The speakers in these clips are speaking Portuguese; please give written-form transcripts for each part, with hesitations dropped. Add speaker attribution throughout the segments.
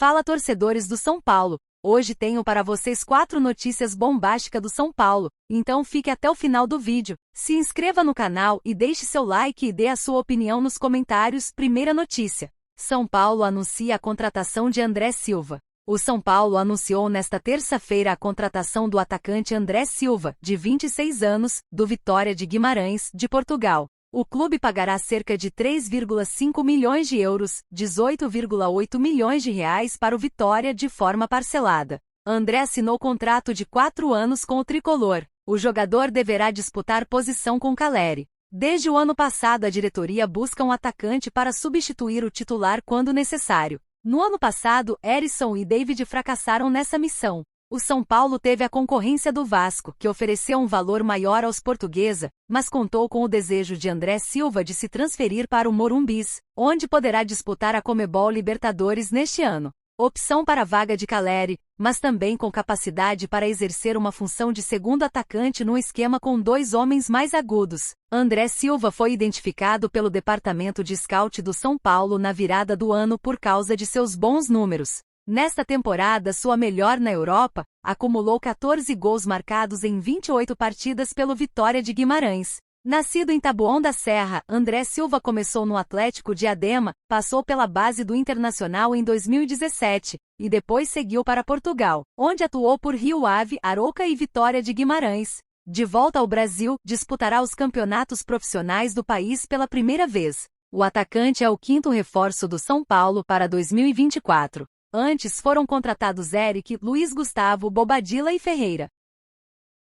Speaker 1: Fala, torcedores do São Paulo! Hoje tenho para vocês 4 notícias bombásticas do São Paulo, então fique até o final do vídeo. Se inscreva no canal e deixe seu like e dê a sua opinião nos comentários. Primeira notícia: São Paulo anuncia a contratação de André Silva. O São Paulo anunciou nesta terça-feira a contratação do atacante André Silva, de 26 anos, do Vitória de Guimarães, de Portugal. O clube pagará cerca de 3,5 milhões de euros, 18,8 milhões de reais para o Vitória de forma parcelada. André assinou contrato de 4 anos com o tricolor. O jogador deverá disputar posição com Caleri. Desde o ano passado, a diretoria busca um atacante para substituir o titular quando necessário. No ano passado, Erisson e David fracassaram nessa missão. O São Paulo teve a concorrência do Vasco, que ofereceu um valor maior aos portugueses, mas contou com o desejo de André Silva de se transferir para o Morumbis, onde poderá disputar a Conmebol Libertadores neste ano. Opção para a vaga de Caleri, mas também com capacidade para exercer uma função de segundo atacante num esquema com 2 homens mais agudos. André Silva foi identificado pelo departamento de scout do São Paulo na virada do ano por causa de seus bons números. Nesta temporada, sua melhor na Europa, acumulou 14 gols marcados em 28 partidas pelo Vitória de Guimarães. Nascido em Taboão da Serra, André Silva começou no Atlético Diadema, passou pela base do Internacional em 2017, e depois seguiu para Portugal, onde atuou por Rio Ave, Arouca e Vitória de Guimarães. De volta ao Brasil, disputará os campeonatos profissionais do país pela primeira vez. O atacante é o 5º reforço do São Paulo para 2024. Antes foram contratados Eric, Luiz Gustavo, Bobadilla e Ferreira.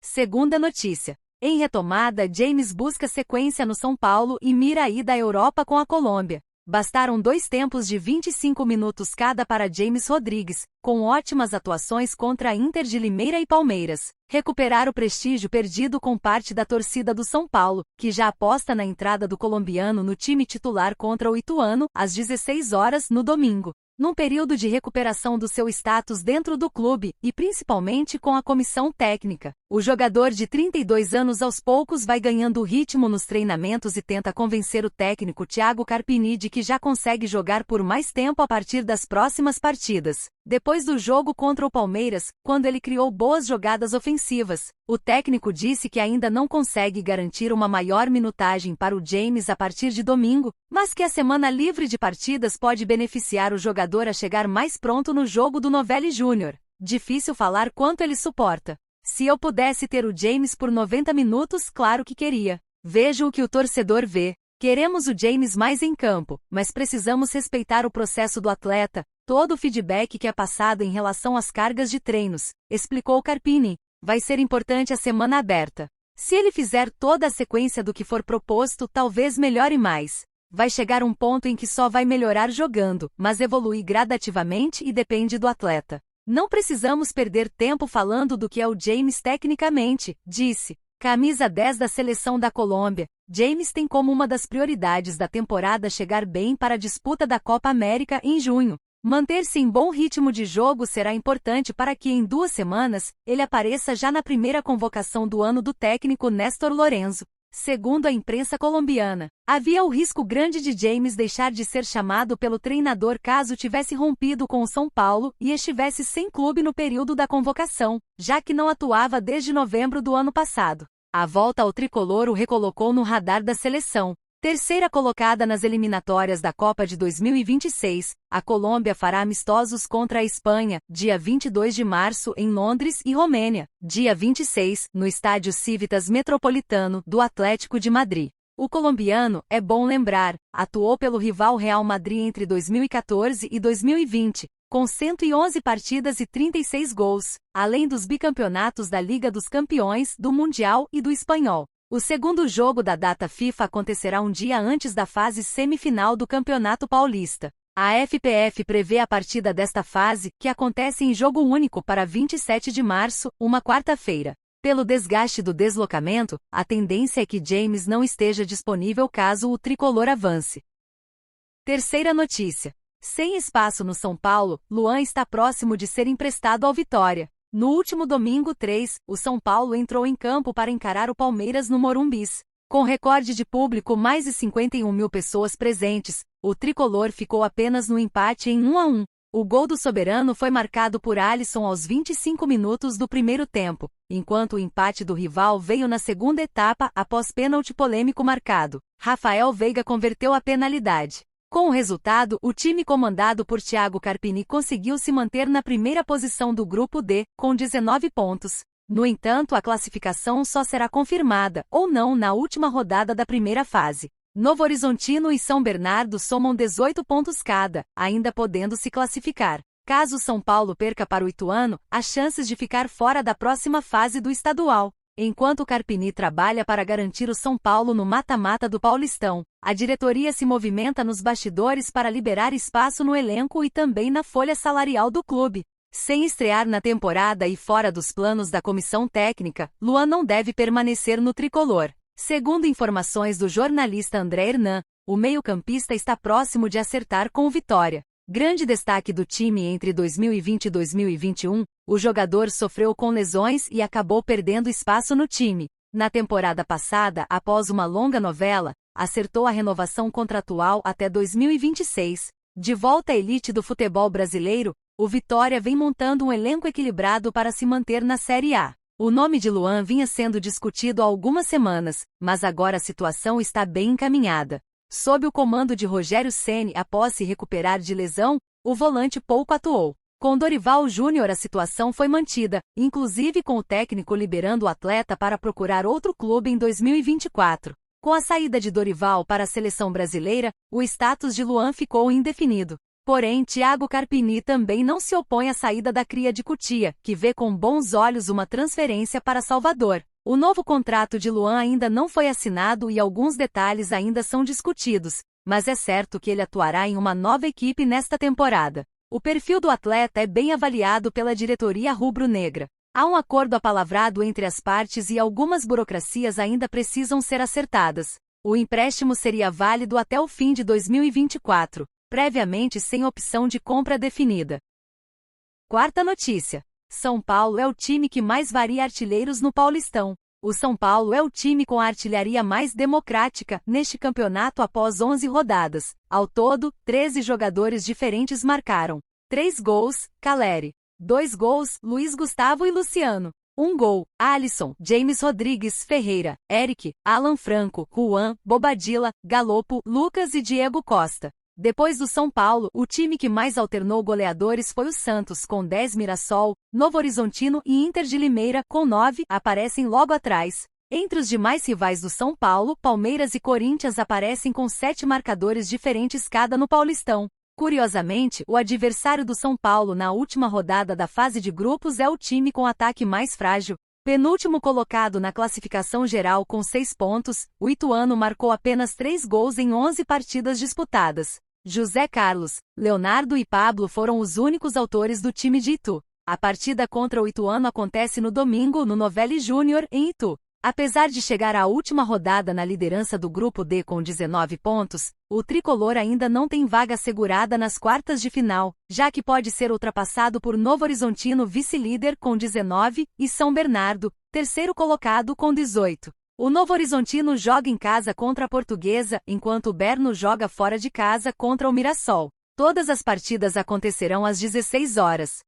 Speaker 1: Segunda notícia: em retomada, James busca sequência no São Paulo e mira a ida à Europa com a Colômbia. Bastaram 2 tempos de 25 minutos cada para James Rodrigues, com ótimas atuações contra a Inter de Limeira e Palmeiras, recuperar o prestígio perdido com parte da torcida do São Paulo, que já aposta na entrada do colombiano no time titular contra o Ituano, às 16 horas no domingo. Num período de recuperação do seu status dentro do clube, e principalmente com a comissão técnica, o jogador de 32 anos aos poucos vai ganhando ritmo nos treinamentos e tenta convencer o técnico Thiago Carpini de que já consegue jogar por mais tempo a partir das próximas partidas. Depois do jogo contra o Palmeiras, quando ele criou boas jogadas ofensivas, o técnico disse que ainda não consegue garantir uma maior minutagem para o James a partir de domingo, mas que a semana livre de partidas pode beneficiar o jogador a chegar mais pronto no jogo do Novelli Júnior. Difícil falar quanto ele suporta. Se eu pudesse ter o James por 90 minutos, claro que queria. Vejo o que o torcedor vê. Queremos o James mais em campo, mas precisamos respeitar o processo do atleta, todo o feedback que é passado em relação às cargas de treinos, explicou Carpini. Vai ser importante a semana aberta. Se ele fizer toda a sequência do que for proposto, talvez melhore mais. Vai chegar um ponto em que só vai melhorar jogando, mas evolui gradativamente e depende do atleta. Não precisamos perder tempo falando do que é o James tecnicamente, disse. Camisa 10 da seleção da Colômbia, James tem como uma das prioridades da temporada chegar bem para a disputa da Copa América em junho. Manter-se em bom ritmo de jogo será importante para que em 2 semanas, ele apareça já na primeira convocação do ano do técnico Néstor Lorenzo. Segundo a imprensa colombiana, havia o risco grande de James deixar de ser chamado pelo treinador caso tivesse rompido com o São Paulo e estivesse sem clube no período da convocação, já que não atuava desde novembro do ano passado. A volta ao tricolor o recolocou no radar da seleção. Terceira colocada nas eliminatórias da Copa de 2026, a Colômbia fará amistosos contra a Espanha, dia 22 de março em Londres e Romênia, dia 26, no estádio Civitas Metropolitano, do Atlético de Madrid. O colombiano, é bom lembrar, atuou pelo rival Real Madrid entre 2014 e 2020, com 111 partidas e 36 gols, além dos bicampeonatos da Liga dos Campeões, do Mundial e do Espanhol. O segundo jogo da data FIFA acontecerá um dia antes da fase semifinal do Campeonato Paulista. A FPF prevê a partida desta fase, que acontece em jogo único para 27 de março, uma quarta-feira. Pelo desgaste do deslocamento, a tendência é que James não esteja disponível caso o tricolor avance. Terceira notícia: sem espaço no São Paulo, Luan está próximo de ser emprestado ao Vitória. No último domingo 3, o São Paulo entrou em campo para encarar o Palmeiras no Morumbis. Com recorde de público mais de 51 mil pessoas presentes, o tricolor ficou apenas no empate em 1-1. O gol do soberano foi marcado por Alisson aos 25 minutos do primeiro tempo, enquanto o empate do rival veio na segunda etapa após pênalti polêmico marcado. Rafael Veiga converteu a penalidade. Com o resultado, o time comandado por Thiago Carpini conseguiu se manter na primeira posição do grupo D, com 19 pontos. No entanto, a classificação só será confirmada, ou não, na última rodada da primeira fase. Novo Horizontino e São Bernardo somam 18 pontos cada, ainda podendo se classificar. Caso o São Paulo perca para o Ituano, há chances de ficar fora da próxima fase do estadual. Enquanto o Carpini trabalha para garantir o São Paulo no mata-mata do Paulistão, a diretoria se movimenta nos bastidores para liberar espaço no elenco e também na folha salarial do clube. Sem estrear na temporada e fora dos planos da comissão técnica, Luan não deve permanecer no tricolor. Segundo informações do jornalista André Hernan, o meio-campista está próximo de acertar com o Vitória. Grande destaque do time entre 2020 e 2021, o jogador sofreu com lesões e acabou perdendo espaço no time. Na temporada passada, após uma longa novela, acertou a renovação contratual até 2026. De volta à elite do futebol brasileiro, o Vitória vem montando um elenco equilibrado para se manter na Série A. O nome de Luan vinha sendo discutido há algumas semanas, mas agora a situação está bem encaminhada. Sob o comando de Rogério Ceni após se recuperar de lesão, o volante pouco atuou. Com Dorival Júnior a situação foi mantida, inclusive com o técnico liberando o atleta para procurar outro clube em 2024. Com a saída de Dorival para a seleção brasileira, o status de Luan ficou indefinido. Porém, Thiago Carpini também não se opõe à saída da cria de Cotia, que vê com bons olhos uma transferência para Salvador. O novo contrato de Luan ainda não foi assinado e alguns detalhes ainda são discutidos, mas é certo que ele atuará em uma nova equipe nesta temporada. O perfil do atleta é bem avaliado pela diretoria rubro-negra. Há um acordo apalavrado entre as partes e algumas burocracias ainda precisam ser acertadas. O empréstimo seria válido até o fim de 2024. Previamente sem opção de compra definida. Quarta notícia. São Paulo é o time que mais varia artilheiros no Paulistão. O São Paulo é o time com a artilharia mais democrática neste campeonato após 11 rodadas. Ao todo, 13 jogadores diferentes marcaram. 3 gols, Caleri. 2 gols, Luiz Gustavo e Luciano. 1 gol, Alisson, James Rodrigues Ferreira, Eric, Alan Franco, Juan, Bobadilla, Galopo, Lucas e Diego Costa. Depois do São Paulo, o time que mais alternou goleadores foi o Santos, com 10, Mirassol, Novo Horizontino e Inter de Limeira, com 9, aparecem logo atrás. Entre os demais rivais do São Paulo, Palmeiras e Corinthians aparecem com 7 marcadores diferentes cada no Paulistão. Curiosamente, o adversário do São Paulo na última rodada da fase de grupos é o time com ataque mais frágil. Penúltimo colocado na classificação geral com 6 pontos, o ituano marcou apenas 3 gols em 11 partidas disputadas. José Carlos, Leonardo e Pablo foram os únicos autores do time de Itu. A partida contra o Ituano acontece no domingo no Novelli Júnior, em Itu. Apesar de chegar à última rodada na liderança do Grupo D com 19 pontos, o tricolor ainda não tem vaga assegurada nas quartas de final, já que pode ser ultrapassado por Novo Horizontino vice-líder com 19 e São Bernardo, terceiro colocado com 18. O Novo Horizontino joga em casa contra a Portuguesa, enquanto o Berno joga fora de casa contra o Mirassol. Todas as partidas acontecerão às 16 horas.